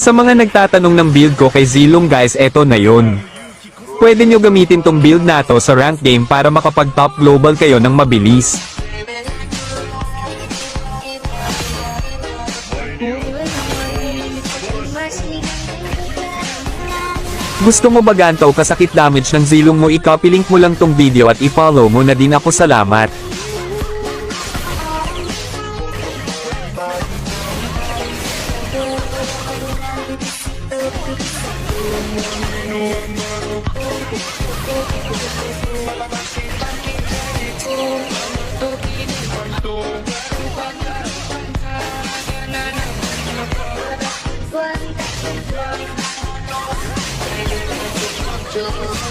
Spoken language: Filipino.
Sa mga nagtatanong ng build ko kay Zilong guys, eto na yun. Pwede nyo gamitin tong build na to sa rank game para makapag top global kayo ng mabilis. Gusto mo ba ganito kasakit damage ng Zilong mo? I-copy link mo lang tong video at i-follow mo na din ako. Salamat. One,